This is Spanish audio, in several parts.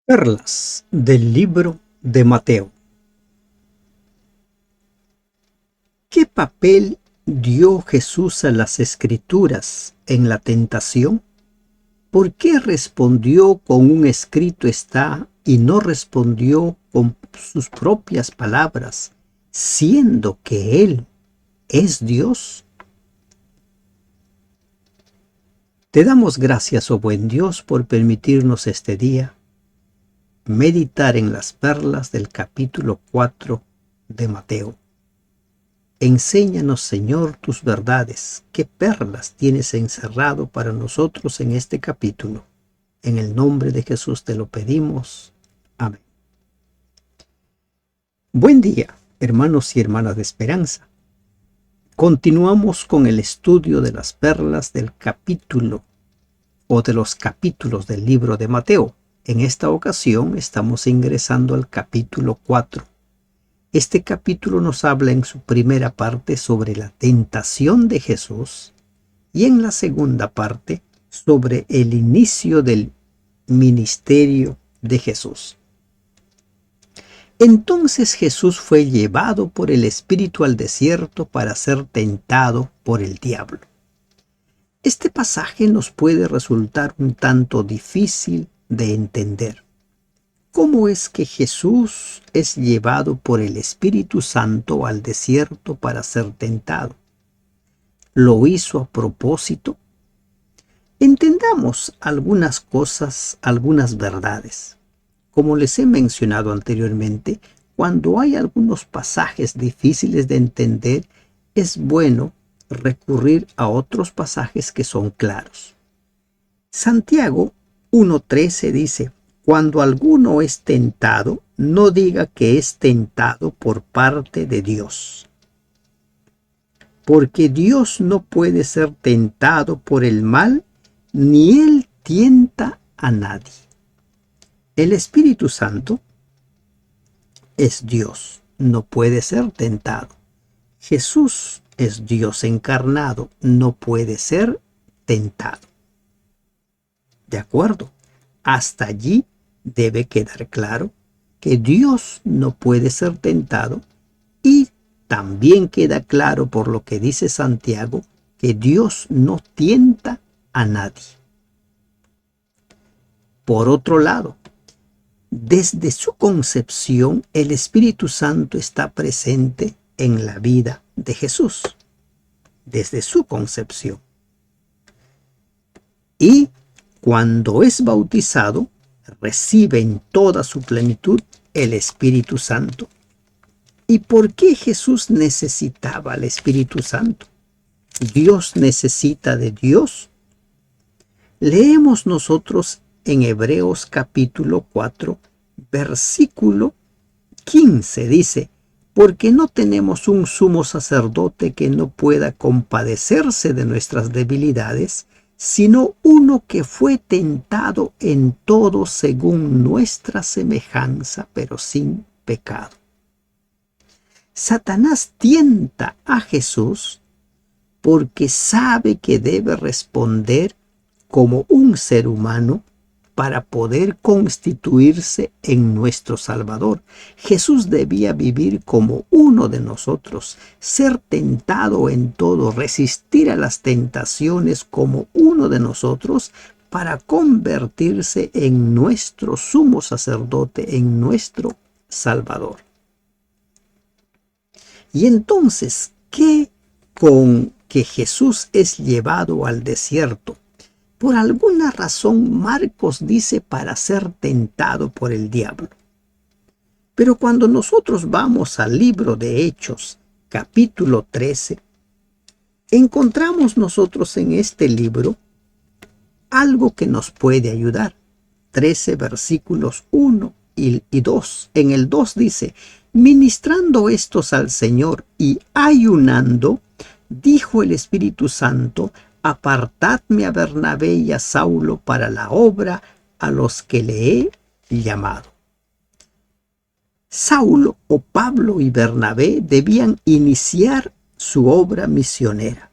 Perlas del libro de Mateo. ¿Qué papel dio Jesús a las Escrituras en la tentación? ¿Por qué respondió con un escrito está y no respondió con sus propias palabras, siendo que Él es Dios? Te damos gracias, oh buen Dios, por permitirnos este día meditar en las perlas del capítulo 4 de Mateo. Enséñanos, Señor, tus verdades. ¿Qué perlas tienes encerrado para nosotros en este capítulo? En el nombre de Jesús te lo pedimos. Amén. Buen día, hermanos y hermanas de esperanza. Continuamos con el estudio de las perlas del capítulo o de los capítulos del libro de Mateo. En esta ocasión estamos ingresando al capítulo 4. Este capítulo nos habla en su primera parte sobre la tentación de Jesús y en la segunda parte sobre el inicio del ministerio de Jesús. Entonces Jesús fue llevado por el Espíritu al desierto para ser tentado por el diablo. Este pasaje nos puede resultar un tanto difícil de entender. ¿Cómo es que Jesús es llevado por el Espíritu Santo al desierto para ser tentado? ¿Lo hizo a propósito? Entendamos algunas cosas, algunas verdades. Como les he mencionado anteriormente, cuando hay algunos pasajes difíciles de entender, es bueno recurrir a otros pasajes que son claros. Santiago 1:13 dice: cuando alguno es tentado, no diga que es tentado por parte de Dios. Porque Dios no puede ser tentado por el mal, ni Él tienta a nadie. El Espíritu Santo es Dios, no puede ser tentado. Jesús es Dios encarnado, no puede ser tentado. ¿De acuerdo? Hasta allí debe quedar claro que Dios no puede ser tentado, y también queda claro por lo que dice Santiago que Dios no tienta a nadie. Por otro lado, desde su concepción el Espíritu Santo está presente en la vida de Jesús, desde su concepción. Y cuando es bautizado, recibe en toda su plenitud el Espíritu Santo. ¿Y por qué Jesús necesitaba al Espíritu Santo? ¿Dios necesita de Dios? Leemos nosotros en Hebreos capítulo 4, versículo 15, dice: porque no tenemos un sumo sacerdote que no pueda compadecerse de nuestras debilidades, sino uno que fue tentado en todo según nuestra semejanza, pero sin pecado. Satanás tienta a Jesús porque sabe que debe responder como un ser humano para poder constituirse en nuestro Salvador. Jesús debía vivir como uno de nosotros, ser tentado en todo, resistir a las tentaciones como uno de nosotros, para convertirse en nuestro sumo sacerdote, en nuestro Salvador. Y entonces, ¿qué con que Jesús es llevado al desierto? Por alguna razón Marcos dice para ser tentado por el diablo. Pero cuando nosotros vamos al libro de Hechos, capítulo 13, encontramos nosotros en este libro algo que nos puede ayudar. 13 versículos 1 y 2. En el 2 dice: ministrando estos al Señor y ayunando, dijo el Espíritu Santo: apartadme a Bernabé y a Saulo para la obra a los que le he llamado. Saulo o Pablo y Bernabé debían iniciar su obra misionera.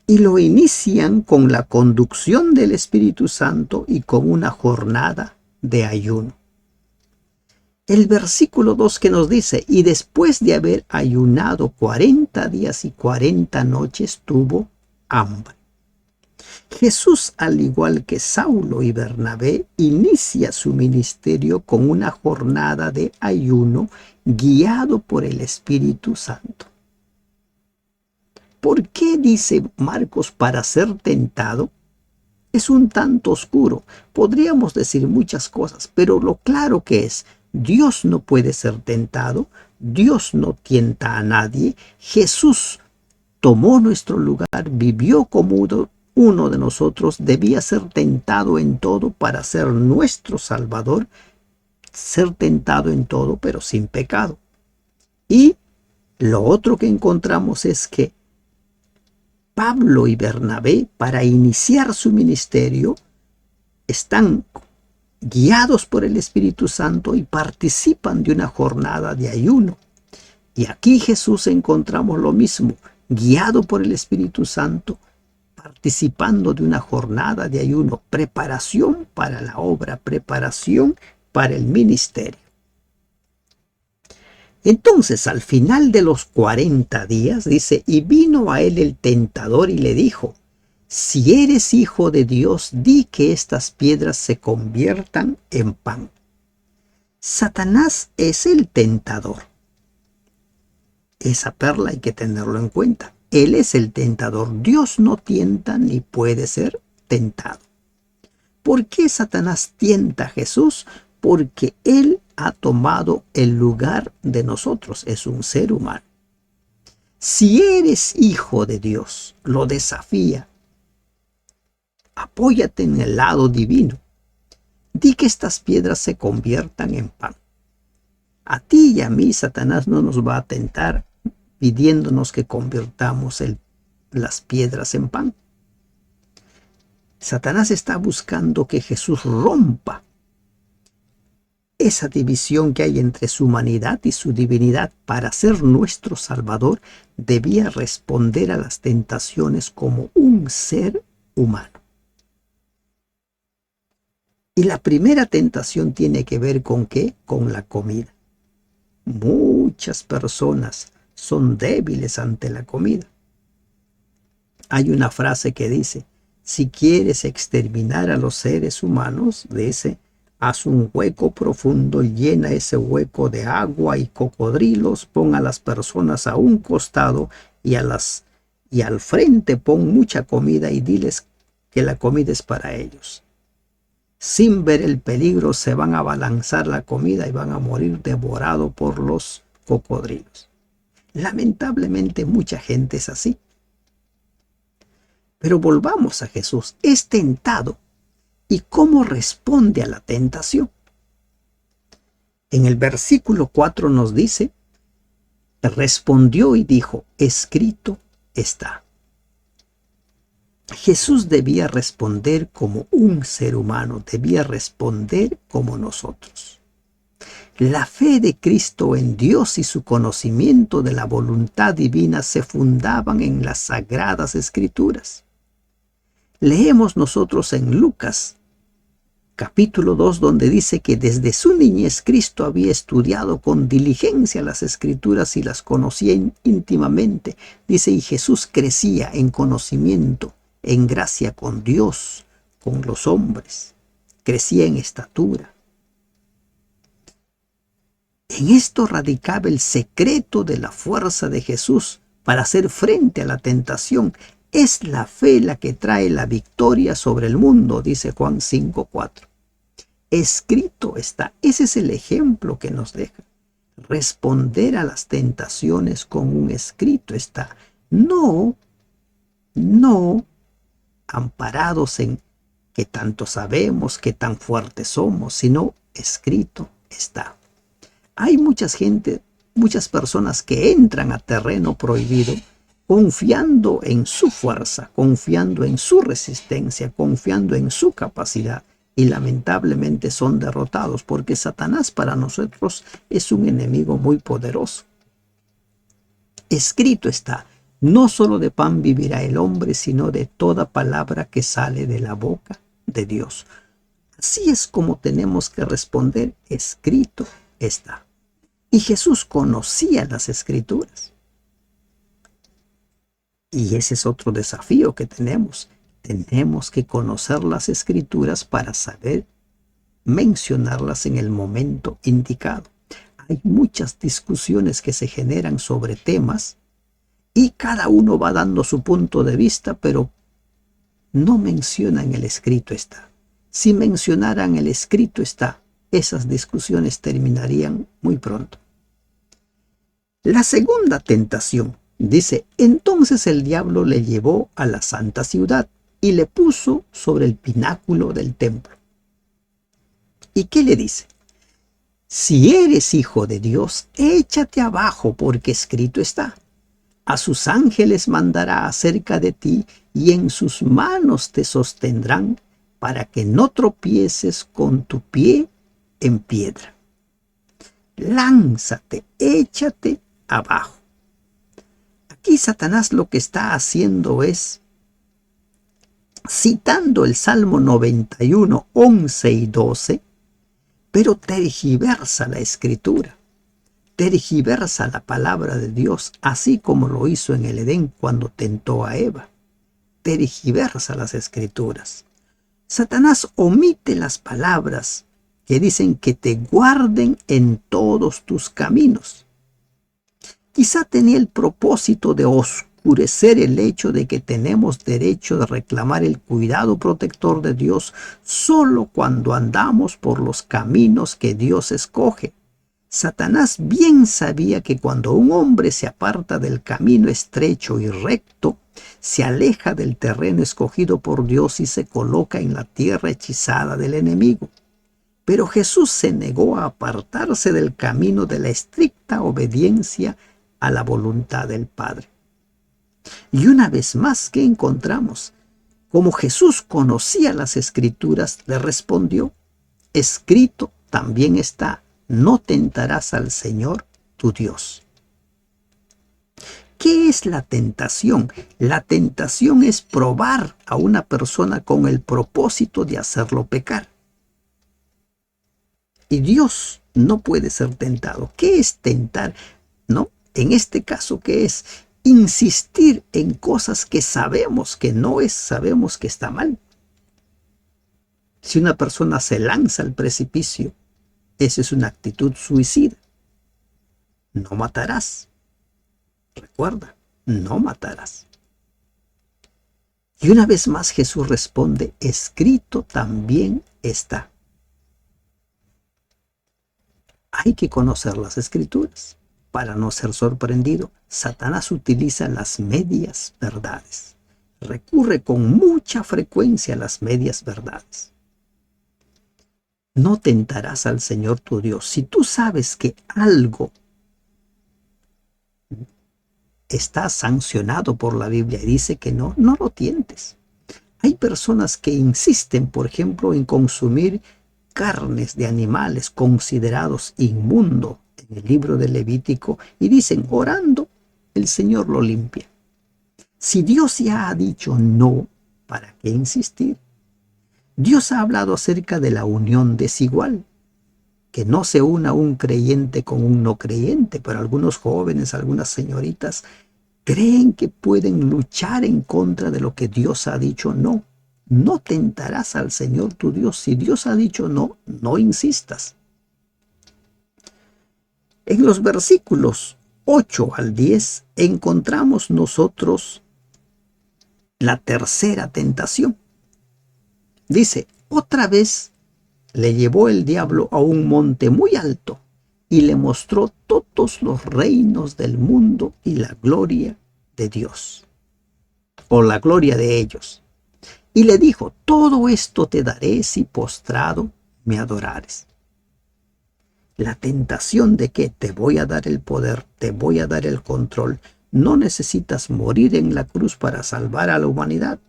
Y lo inician con la conducción del Espíritu Santo y con una jornada de ayuno. El versículo 2 que nos dice, y después de haber ayunado 40 días y 40 noches, tuvo hambre. Jesús, al igual que Saulo y Bernabé, inicia su ministerio con una jornada de ayuno guiado por el Espíritu Santo. ¿Por qué dice Marcos para ser tentado? Es un tanto oscuro. Podríamos decir muchas cosas, pero lo claro que es, Dios no puede ser tentado, Dios no tienta a nadie. Jesús tomó nuestro lugar, vivió como uno de nosotros, debía ser tentado en todo para ser nuestro Salvador, ser tentado en todo, pero sin pecado. Y lo otro que encontramos es que Pablo y Bernabé, para iniciar su ministerio, están guiados por el Espíritu Santo y participan de una jornada de ayuno. Y aquí Jesús encontramos lo mismo, guiado por el Espíritu Santo, participando de una jornada de ayuno, preparación para la obra, preparación para el ministerio. Entonces, al final de los 40 días, dice, y vino a él el tentador y le dijo, si eres hijo de Dios, di que estas piedras se conviertan en pan. Satanás es el tentador. Esa perla hay que tenerlo en cuenta. Él es el tentador. Dios no tienta ni puede ser tentado. ¿Por qué Satanás tienta a Jesús? Porque él ha tomado el lugar de nosotros. Es un ser humano. Si eres hijo de Dios, lo desafía. Apóyate en el lado divino. Di que estas piedras se conviertan en pan. A ti y a mí Satanás no nos va a tentar pidiéndonos que convirtamos las piedras en pan. Satanás está buscando que Jesús rompa esa división que hay entre su humanidad y su divinidad. Para ser nuestro Salvador, debía responder a las tentaciones como un ser humano. Y la primera tentación tiene que ver ¿con qué? Con la comida. Muchas personas son débiles ante la comida. Hay una frase que dice, si quieres exterminar a los seres humanos, dice, haz un hueco profundo, llena ese hueco de agua y cocodrilos, pon a las personas a un costado y al frente pon mucha comida y diles que la comida es para ellos. Sin ver el peligro se van a abalanzar la comida y van a morir devorados por los cocodrilos. Lamentablemente mucha gente es así. Pero volvamos a Jesús. Es tentado. ¿Y cómo responde a la tentación? En el versículo 4 nos dice, respondió y dijo, escrito está. Jesús debía responder como un ser humano, debía responder como nosotros. La fe de Cristo en Dios y su conocimiento de la voluntad divina se fundaban en las Sagradas Escrituras. Leemos nosotros en Lucas, capítulo 2, donde dice que desde su niñez Cristo había estudiado con diligencia las Escrituras y las conocía íntimamente. Dice, y Jesús crecía en conocimiento, en gracia con Dios, con los hombres. Crecía en estatura. En esto radicaba el secreto de la fuerza de Jesús para hacer frente a la tentación. Es la fe la que trae la victoria sobre el mundo, dice Juan 5:4. Escrito está. Ese es el ejemplo que nos deja. Responder a las tentaciones con un escrito está. No amparados en que tanto sabemos, que tan fuertes somos, sino escrito está. Hay muchas personas que entran a terreno prohibido confiando en su fuerza, confiando en su resistencia, confiando en su capacidad, y lamentablemente son derrotados porque Satanás para nosotros es un enemigo muy poderoso. Escrito está, no solo de pan vivirá el hombre, sino de toda palabra que sale de la boca de Dios. Así es como tenemos que responder: escrito está. Y Jesús conocía las Escrituras. Y ese es otro desafío que tenemos. Tenemos que conocer las Escrituras para saber mencionarlas en el momento indicado. Hay muchas discusiones que se generan sobre temas y cada uno va dando su punto de vista, pero no mencionan el escrito está. Si mencionaran el escrito está, esas discusiones terminarían muy pronto. La segunda tentación dice: entonces el diablo le llevó a la santa ciudad y le puso sobre el pináculo del templo. ¿Y qué le dice? Si eres hijo de Dios, échate abajo, porque escrito está: a sus ángeles mandará acerca de ti, y en sus manos te sostendrán, para que no tropieces con tu pie en piedra. Lánzate, échate abajo. Aquí Satanás lo que está haciendo es citando el Salmo 91, 11 y 12, pero tergiversa la Escritura, tergiversa la palabra de Dios, así como lo hizo en el Edén cuando tentó a Eva. Tergiversa las Escrituras. Satanás omite las palabras que dicen que te guarden en todos tus caminos. Quizá tenía el propósito de oscurecer el hecho de que tenemos derecho de reclamar el cuidado protector de Dios solo cuando andamos por los caminos que Dios escoge. Satanás bien sabía que cuando un hombre se aparta del camino estrecho y recto, se aleja del terreno escogido por Dios y se coloca en la tierra hechizada del enemigo. Pero Jesús se negó a apartarse del camino de la estricta obediencia a la voluntad del Padre. Y una vez más, ¿qué encontramos? Como Jesús conocía las Escrituras, le respondió: escrito también está: no tentarás al Señor tu Dios. ¿Qué es la tentación? La tentación es probar a una persona con el propósito de hacerlo pecar. Y Dios no puede ser tentado. ¿Qué es tentar? ¿No? En este caso, ¿qué es? Insistir en cosas que sabemos que no es, sabemos que está mal. Si una persona se lanza al precipicio, esa es una actitud suicida. No matarás. Recuerda, no matarás. Y una vez más Jesús responde: escrito también está. Hay que conocer las Escrituras para no ser sorprendido. Satanás utiliza las medias verdades. Recurre con mucha frecuencia a las medias verdades. No tentarás al Señor tu Dios. Si tú sabes que algo está sancionado por la Biblia y dice que no, no lo tientes. Hay personas que insisten, por ejemplo, en consumir carnes de animales considerados inmundos en el libro de Levítico y dicen: orando, el Señor lo limpia. Si Dios ya ha dicho no, ¿para qué insistir? Dios ha hablado acerca de la unión desigual, que no se una un creyente con un no creyente, pero algunos jóvenes, algunas señoritas creen que pueden luchar en contra de lo que Dios ha dicho no. No tentarás al Señor tu Dios. Si Dios ha dicho no, no insistas. En los versículos 8 al 10 encontramos nosotros la tercera tentación. Dice: otra vez le llevó el diablo a un monte muy alto y le mostró todos los reinos del mundo y la gloria de Dios, o la gloria de ellos. Y le dijo: todo esto te daré si postrado me adorares. La tentación de que te voy a dar el poder, te voy a dar el control. No necesitas morir en la cruz para salvar a la humanidad.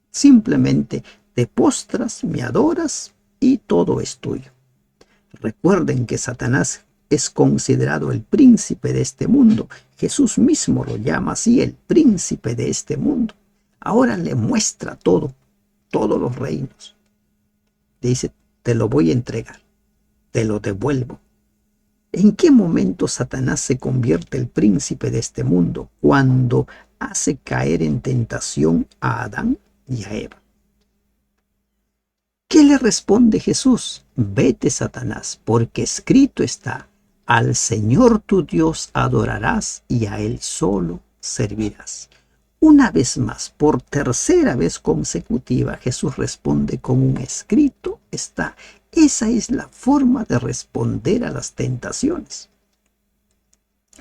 Simplemente te postras, me adoras y todo es tuyo. Recuerden que Satanás es considerado el príncipe de este mundo. Jesús mismo lo llama así, el príncipe de este mundo. Ahora le muestra todo, todos los reinos. Le dice: te lo voy a entregar, te lo devuelvo. ¿En qué momento Satanás se convierte el príncipe de este mundo? Cuando hace caer en tentación a Adán y a Eva. ¿Qué le responde Jesús? Vete, Satanás, porque escrito está, al Señor tu Dios adorarás y a Él solo servirás. Una vez más, por tercera vez consecutiva, Jesús responde con un escrito está. Esa es la forma de responder a las tentaciones.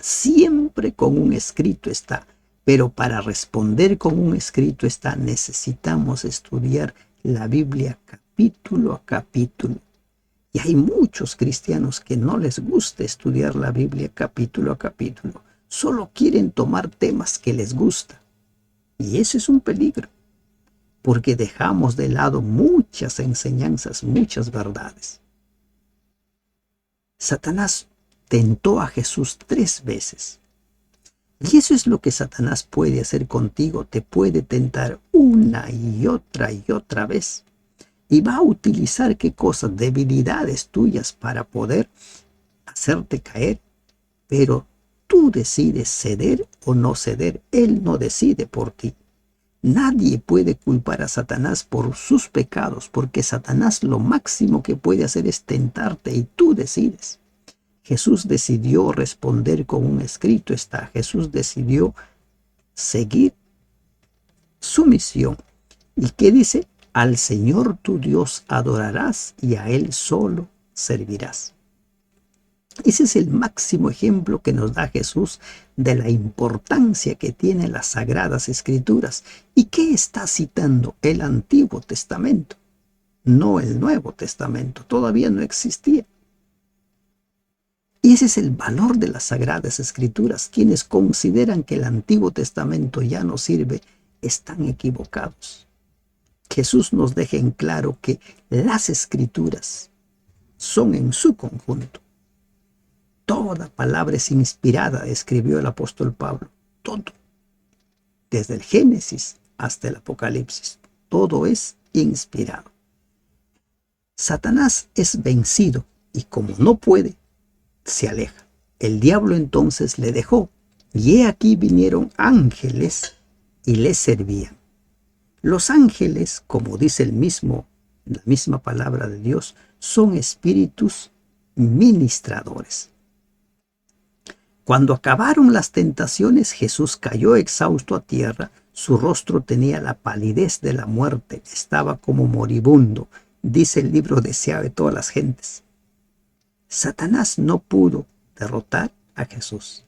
Siempre con un escrito está. Pero para responder con un escrito está, necesitamos estudiar la Biblia capítulo a capítulo. Y hay muchos cristianos que no les gusta estudiar la Biblia capítulo a capítulo. Solo quieren tomar temas que les gustan. Y ese es un peligro, porque dejamos de lado muchas enseñanzas, muchas verdades. Satanás tentó a Jesús 3 veces. Y eso es lo que Satanás puede hacer contigo. Te puede tentar una y otra vez. Y va a utilizar qué cosas, debilidades tuyas para poder hacerte caer. Pero tú decides ceder o no ceder. Él no decide por ti. Nadie puede culpar a Satanás por sus pecados, porque Satanás lo máximo que puede hacer es tentarte y tú decides. Jesús decidió responder con un escrito está. Jesús decidió seguir su misión. ¿Y qué dice? Al Señor tu Dios adorarás y a Él solo servirás. Ese es el máximo ejemplo que nos da Jesús de la importancia que tienen las Sagradas Escrituras. ¿Y qué está citando? El Antiguo Testamento, no el Nuevo Testamento. Todavía no existía. Y ese es el valor de las Sagradas Escrituras. Quienes consideran que el Antiguo Testamento ya no sirve, están equivocados. Jesús nos deja en claro que las Escrituras son en su conjunto. Toda palabra es inspirada, escribió el apóstol Pablo. Todo. Desde el Génesis hasta el Apocalipsis. Todo es inspirado. Satanás es vencido y como no puede, se aleja. El diablo entonces le dejó. Y he aquí vinieron ángeles y le servían. Los ángeles, como dice la misma palabra de Dios, son espíritus ministradores. Cuando acabaron las tentaciones, Jesús cayó exhausto a tierra. Su rostro tenía la palidez de la muerte. Estaba como moribundo. Dice el libro deseado de todas las gentes. Satanás no pudo derrotar a Jesús.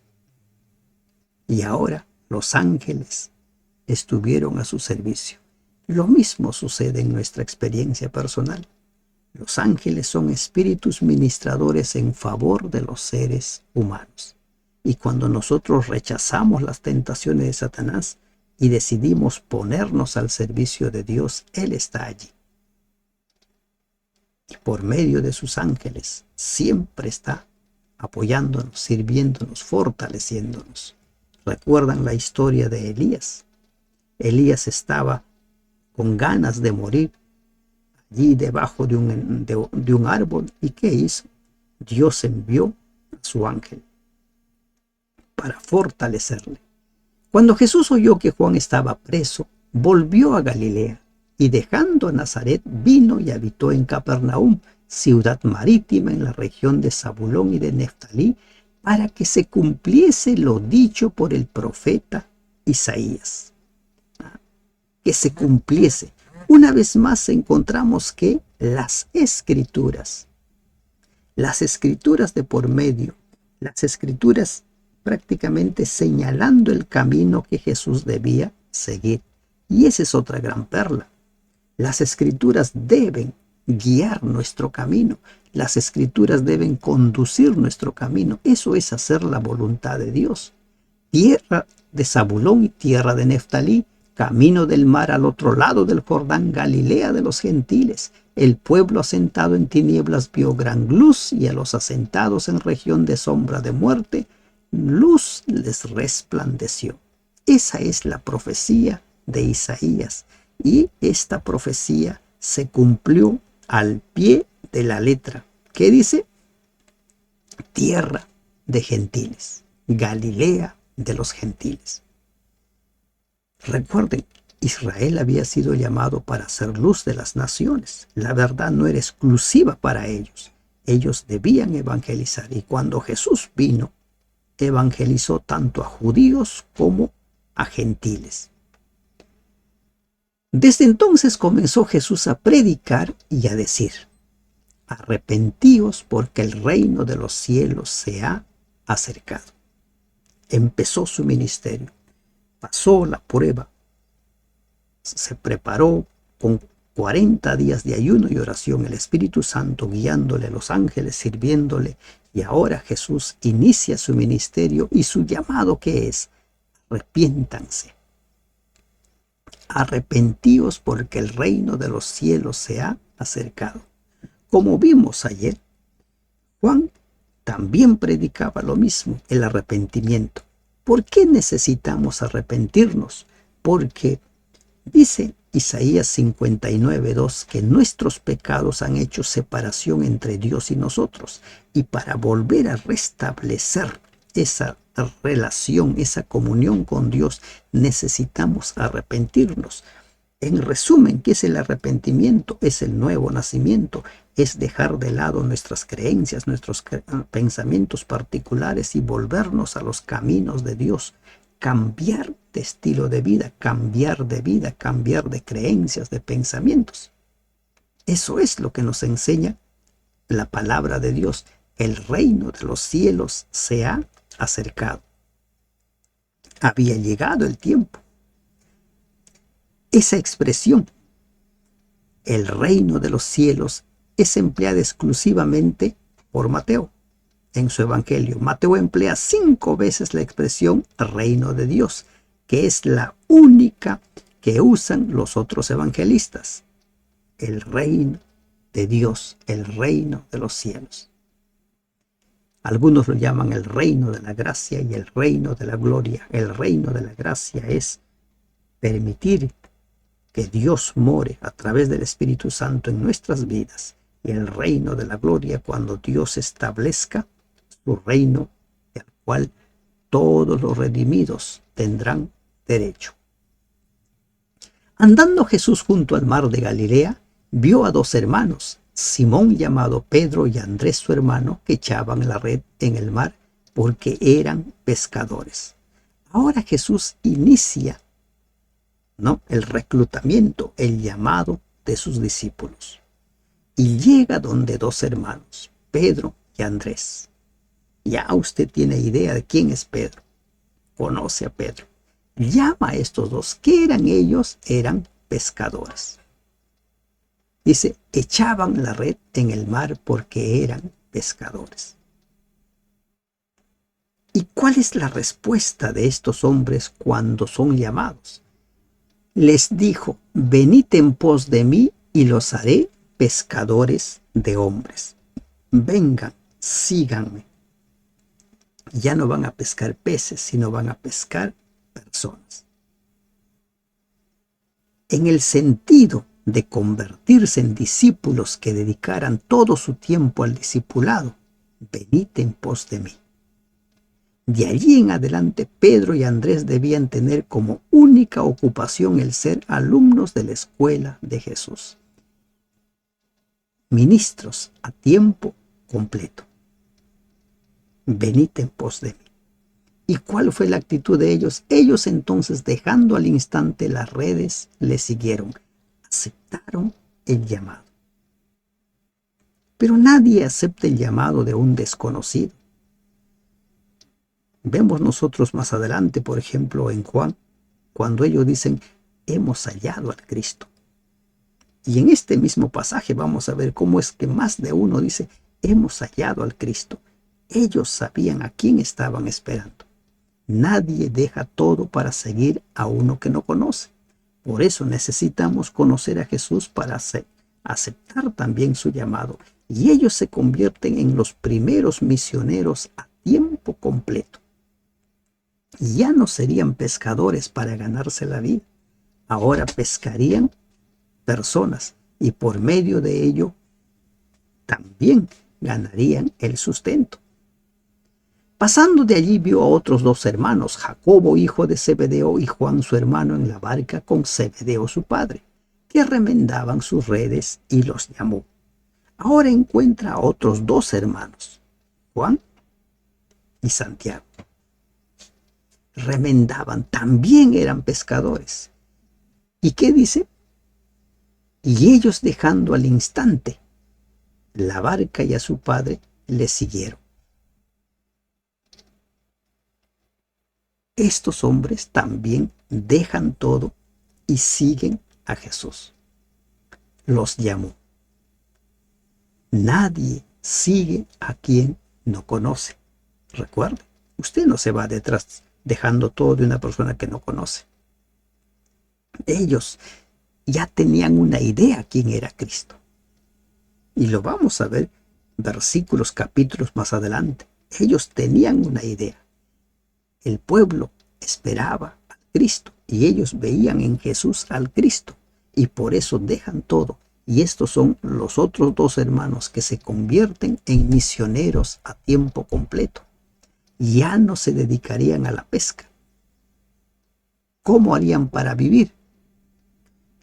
Y ahora los ángeles estuvieron a su servicio. Lo mismo sucede en nuestra experiencia personal. Los ángeles son espíritus ministradores en favor de los seres humanos. Y cuando nosotros rechazamos las tentaciones de Satanás y decidimos ponernos al servicio de Dios, Él está allí. Y por medio de sus ángeles siempre está apoyándonos, sirviéndonos, fortaleciéndonos. ¿Recuerdan la historia de Elías? Elías estaba con ganas de morir allí debajo de un árbol. ¿Y qué hizo? Dios envió a su ángel para fortalecerle. Cuando Jesús oyó que Juan estaba preso, volvió a Galilea y dejando a Nazaret vino y habitó en Capernaum, ciudad marítima en la región de Zabulón y de Neftalí, para que se cumpliese lo dicho por el profeta Isaías. Que se cumpliese. Una vez más encontramos que las escrituras de por medio, las escrituras prácticamente señalando el camino que Jesús debía seguir. Y esa es otra gran perla. Las escrituras deben guiar nuestro camino. Las escrituras deben conducir nuestro camino. Eso es hacer la voluntad de Dios. Tierra de Zabulón y tierra de Neftalí, camino del mar al otro lado del Jordán, Galilea de los gentiles. El pueblo asentado en tinieblas vio gran luz, y a los asentados en región de sombra de muerte, luz les resplandeció. Esa es la profecía de Isaías, y esta profecía se cumplió al pie de la letra. ¿Qué dice? Tierra de gentiles, Galilea de los gentiles. Recuerden, Israel había sido llamado para ser luz de las naciones. La verdad no era exclusiva para ellos. Ellos debían evangelizar, y cuando Jesús vino, evangelizó tanto a judíos como a gentiles. Desde entonces comenzó Jesús a predicar y a decir: arrepentíos porque el reino de los cielos se ha acercado. Empezó su ministerio, pasó la prueba, se preparó con 40 días de ayuno y oración, el Espíritu Santo guiándole, los ángeles sirviéndole, y ahora Jesús inicia su ministerio y su llamado, que es: arrepiéntanse. Arrepentíos porque el reino de los cielos se ha acercado. Como vimos ayer, Juan también predicaba lo mismo, el arrepentimiento. ¿Por qué necesitamos arrepentirnos? Porque dice Isaías 59:2 que nuestros pecados han hecho separación entre Dios y nosotros, y para volver a restablecer esa relación, esa comunión con Dios, necesitamos arrepentirnos. En resumen, ¿qué es el arrepentimiento? Es el nuevo nacimiento, es dejar de lado nuestras creencias, nuestros pensamientos particulares y volvernos a los caminos de Dios. Cambiar de estilo de vida, cambiar de creencias, de pensamientos. Eso es lo que nos enseña la palabra de Dios. El reino de los cielos se ha acercado. Había llegado el tiempo. Esa expresión, el reino de los cielos, es empleada exclusivamente por Mateo en su evangelio. Mateo emplea 5 veces la expresión reino de Dios, que es la única que usan los otros evangelistas. El reino de Dios, el reino de los cielos. Algunos lo llaman el reino de la gracia y el reino de la gloria. El reino de la gracia es permitir que Dios more a través del Espíritu Santo en nuestras vidas. Y el reino de la gloria, cuando Dios establezca su reino, al cual todos los redimidos tendrán derecho. Andando Jesús junto al mar de Galilea, vio a 2 hermanos, Simón llamado Pedro y Andrés su hermano, que echaban la red en el mar porque eran pescadores. Ahora Jesús inicia, el reclutamiento, el llamado de sus discípulos. Y llega donde 2 hermanos, Pedro y Andrés. Ya usted tiene idea de quién es Pedro. Conoce a Pedro. Llama a estos 2. ¿Qué eran ellos? Eran pescadores. Dice, echaban la red en el mar porque eran pescadores. ¿Y cuál es la respuesta de estos hombres cuando son llamados? Les dijo: venid en pos de mí y los haré pescadores de hombres. Vengan, síganme. Ya no van a pescar peces, sino van a pescar personas. En el sentido de convertirse en discípulos que dedicaran todo su tiempo al discipulado, venid en pos de mí. De allí en adelante, Pedro y Andrés debían tener como única ocupación el ser alumnos de la escuela de Jesús. Ministros a tiempo completo. Venid en pos de mí. ¿Y cuál fue la actitud de ellos? Ellos entonces, dejando al instante las redes, le siguieron. Aceptaron el llamado. Pero nadie acepta el llamado de un desconocido. Vemos nosotros más adelante, por ejemplo, en Juan, cuando ellos dicen, hemos hallado al Cristo. Y en este mismo pasaje vamos a ver cómo es que más de uno dice, hemos hallado al Cristo. Ellos sabían a quién estaban esperando. Nadie deja todo para seguir a uno que no conoce. Por eso necesitamos conocer a Jesús para aceptar también su llamado. Y ellos se convierten en los primeros misioneros a tiempo completo. Ya no serían pescadores para ganarse la vida. Ahora pescarían personas y por medio de ello también ganarían el sustento. Pasando de allí vio a otros dos hermanos, Jacobo, hijo de Zebedeo, y Juan, su hermano, en la barca con Zebedeo, su padre, que remendaban sus redes, y los llamó. Ahora encuentra a otros dos hermanos, Juan y Santiago. Remendaban, también eran pescadores. ¿Y qué dice? Y ellos, dejando al instante la barca y a su padre, le siguieron. Estos hombres también dejan todo y siguen a Jesús. Los llamó. Nadie sigue a quien no conoce. Recuerde, usted no se va detrás dejando todo de una persona que no conoce. Ellos ya tenían una idea quién era Cristo. Y lo vamos a ver versículos, capítulos más adelante. Ellos tenían una idea. El pueblo esperaba al Cristo y ellos veían en Jesús al Cristo y por eso dejan todo. Y estos son los otros dos hermanos que se convierten en misioneros a tiempo completo. Ya no se dedicarían a la pesca. ¿Cómo harían para vivir?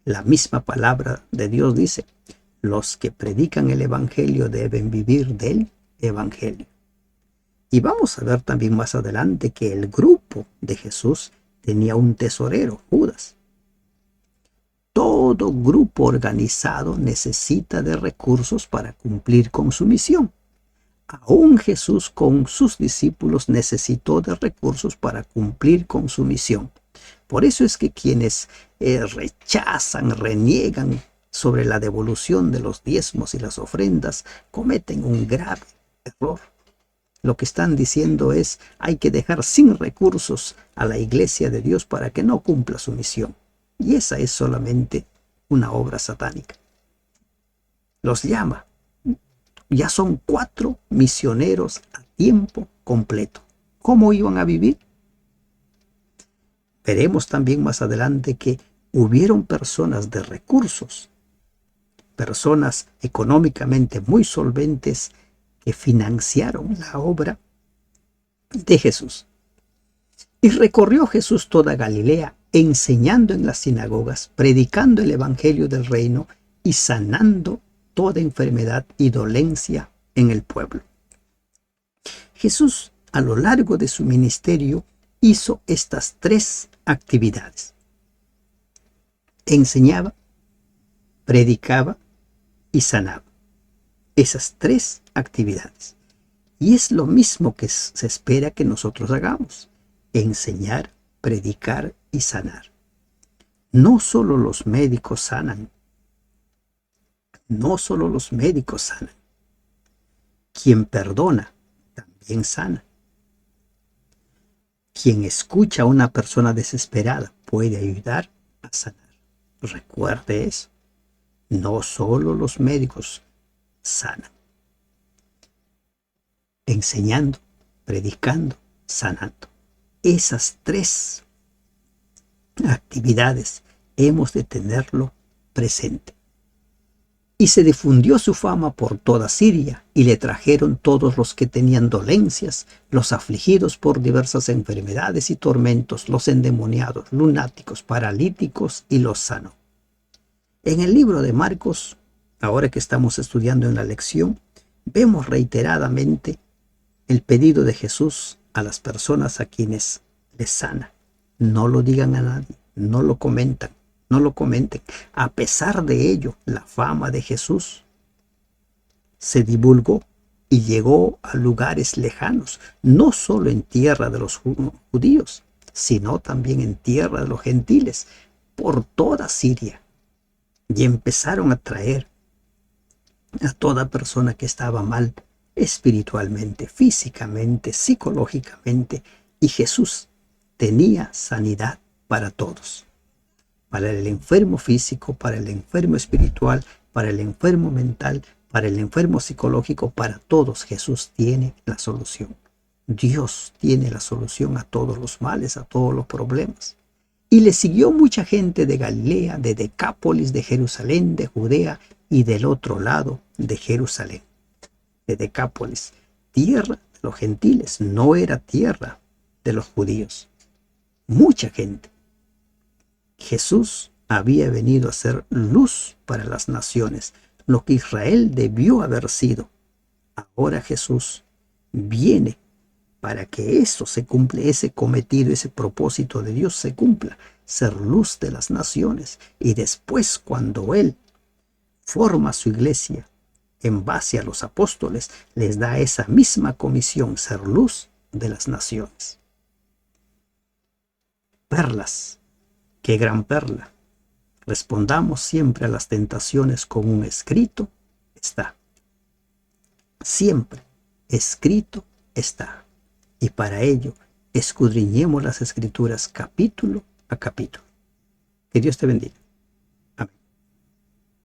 La misma palabra de Dios dice, los que predican el evangelio deben vivir del evangelio. Y vamos a ver también más adelante que el grupo de Jesús tenía un tesorero, Judas. Todo grupo organizado necesita de recursos para cumplir con su misión. Aún Jesús con sus discípulos necesitó de recursos para cumplir con su misión. Por eso es que quienes rechazan, reniegan sobre la devolución de los diezmos y las ofrendas, cometen un grave error. Lo que están diciendo es, hay que dejar sin recursos a la iglesia de Dios para que no cumpla su misión. Y esa es solamente una obra satánica. Los llama. Ya son 4 misioneros a tiempo completo. ¿Cómo iban a vivir? Veremos también más adelante que hubieron personas de recursos, personas económicamente muy solventes que financiaron la obra de Jesús. Y recorrió Jesús toda Galilea, enseñando en las sinagogas, predicando el evangelio del reino y sanando toda enfermedad y dolencia en el pueblo. Jesús, a lo largo de su ministerio, hizo estas 3 actividades. Enseñaba, predicaba y sanaba. Esas 3 actividades. Y es lo mismo que se espera que nosotros hagamos. Enseñar, predicar y sanar. No solo los médicos sanan. No solo los médicos sanan. Quien perdona también sana. Quien escucha a una persona desesperada puede ayudar a sanar. Recuerde eso. No solo los médicos sanan. Enseñando, predicando, sanando. Esas 3 actividades hemos de tenerlo presente. Y se difundió su fama por toda Siria, y le trajeron todos los que tenían dolencias, los afligidos por diversas enfermedades y tormentos, los endemoniados, lunáticos, paralíticos, y los sanó. En el libro de Marcos, ahora que estamos estudiando en la lección, vemos reiteradamente el pedido de Jesús a las personas a quienes les sana. No lo digan a nadie, no lo comentan. No lo comenten. A pesar de ello, la fama de Jesús se divulgó y llegó a lugares lejanos, no solo en tierra de los judíos, sino también en tierra de los gentiles, por toda Siria. Y empezaron a traer a toda persona que estaba mal espiritualmente, físicamente, psicológicamente, y Jesús tenía sanidad para todos. Para el enfermo físico, para el enfermo espiritual, para el enfermo mental, para el enfermo psicológico, para todos Jesús tiene la solución. Dios tiene la solución a todos los males, a todos los problemas. Y le siguió mucha gente de Galilea, de Decápolis, de Jerusalén, de Judea y del otro lado de Jerusalén. de Decápolis, tierra de los gentiles, no era tierra de los judíos. Mucha gente. Jesús había venido a ser luz para las naciones, lo que Israel debió haber sido. Ahora Jesús viene para que eso se cumple, ese cometido, ese propósito de Dios se cumpla, ser luz de las naciones. Y después, cuando Él forma su iglesia en base a los apóstoles, les da esa misma comisión, ser luz de las naciones. Perlas, qué gran perla. Respondamos siempre a las tentaciones con un escrito está. Siempre escrito está. Y para ello, escudriñemos las Escrituras capítulo a capítulo. Que Dios te bendiga.